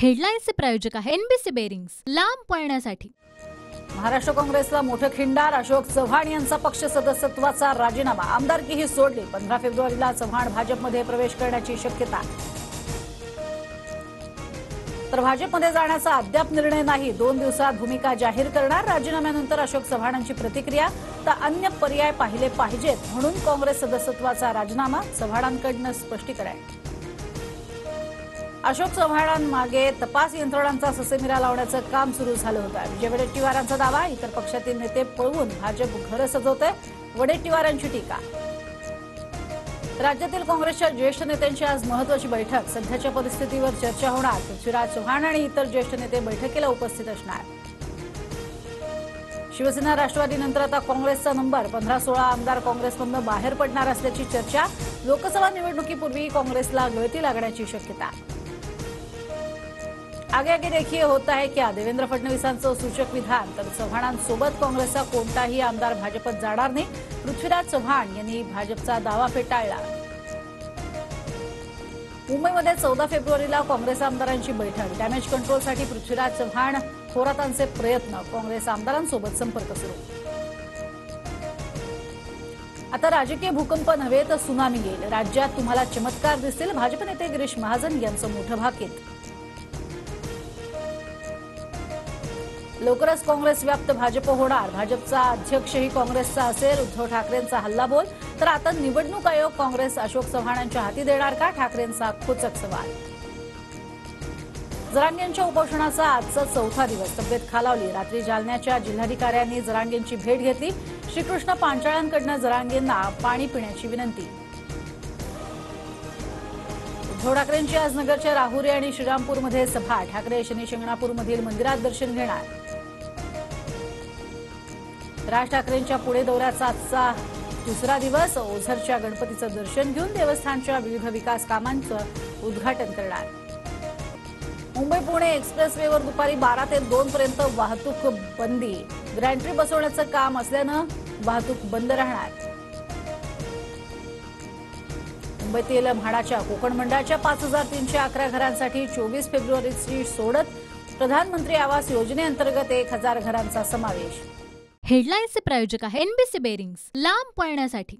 हेडलाईन्सचे प्रायोजक आहे NBC bearings, लांब पळण्यासाठी। महाराष्ट्र काँग्रेसला मोठं खिंडार, अशोक चव्हाण यांचा पक्ष सदस्यत्वाचा राजीनामा, आमदारकीही सोडली। 15 फेब्रुवारीला चव्हाण भाजपमध्ये प्रवेश करण्याची शक्यता। तर भाजपमध्ये जाण्याचा अद्याप निर्णय नाही, 2 दिवसात भूमिका जाहीर करणार। राजीनाम्यानंतर अशोक चव्हाणांची प्रतिक्रिया, तर अन्य पर्याय पाहिले पाहिजेत म्हणून काँग्रेस सदस्यत्वाचा राजीनामा, चव्हाणांकडून स्पष्टीकरण। अशोक चव्हाणांमागे तपास यंत्रणांचा ससेमिरा लावण्याचं काम सुरू झालं होतं। विजय वडेट्टीवारांचा दावा, इतर पक्षातील नेते पळवून भाजप घरं सजवते, वडेट्टीवारांची टीका। राज्यातील काँग्रेसच्या ज्येष्ठ नेत्यांची आज महत्त्वाची बैठक, सध्याच्या परिस्थितीवर चर्चा होणार। पृथ्वीराज चव्हाण आणि इतर ज्येष्ठ नेते बैठकीला उपस्थित असणार। शिवसेना राष्ट्रवादीनंतर आता काँग्रेसचा नंबर, 15-16 आमदार काँग्रेसमधून बाहेर पडणार असल्याची चर्चा। लोकसभा निवडणुकीपूर्वी काँग्रेसला गळती लागण्याची शक्यता। आगे आगे देखिए होता है क्या, देवेंद्र फडणवीसांचं सूचक विधान, तर चव्हाणांसोबत काँग्रेसचा कोणताही आमदार भाजपत जाणार नाही, पृथ्वीराज चव्हाण यांनी भाजपचा दावा फेटाळला। मुंबईमध्ये 14 फेब्रुवारीला काँग्रेस आमदारांची बैठक, डॅमेज कंट्रोलसाठी पृथ्वीराज चव्हाण थोरातांचे प्रयत्न, काँग्रेस आमदारांसोबत संपर्क सुरू। आता राजकीय भूकंप नव्हे तर सुनामी येईल, राज्यात तुम्हाला चमत्कार दिसतील, भाजप नेते गिरीश महाजन यांचं मोठं भाकीत। लवकरच काँग्रेस व्याप्त भाजप होणार, भाजपचा अध्यक्षही काँग्रेसचा असेल, उद्धव ठाकरेंचा हल्लाबोल। तर आता निवडणूक आयोग काँग्रेस अशोक चव्हाणांच्या हाती देणार का, ठाकरेंचा खोचक सवाल। जरांगेंच्या उपोषणाचा आजचा 4था दिवस, तब्येत खालावली, रात्री जालन्याच्या जिल्हाधिकाऱ्यांनी जरांगेंची भेट घेतली। श्रीकृष्ण पांचाळ्यांकडून जरांगेंना पाणी पिण्याची विनंती। उद्धव ठाकरेंची आज नगरच्या राहुरी आणि श्रीरामपूरमध्ये सभा, ठाकरे शनी शिंगणापूरमधील मंदिरात दर्शन घेणार। राज ठाकरेंच्या पुणे दौऱ्याचा आजचा 2रा दिवस, ओझरच्या गणपतीचं दर्शन घेऊन देवस्थानच्या विविध विकास कामांचं उद्घाटन करणार। मुंबई पुणे एक्सप्रेसवेवर दुपारी 12 ते 2 पर्यंत वाहतूक बंदी, ग्रँट्री बसवण्याचं काम असल्यानं वाहतूक बंद राहणार। मुंबईतील म्हाडाच्या कोकण मंडळाच्या 5311 घरांसाठी 24 फेब्रुवारीची सोडत, प्रधानमंत्री आवास योजनेअंतर्गत 1000 घरांचा समावेश। हेडलाईन्सचे प्रायोजक आहे एनबीसी बेरिंग्स, लांब पळण्यासाठी।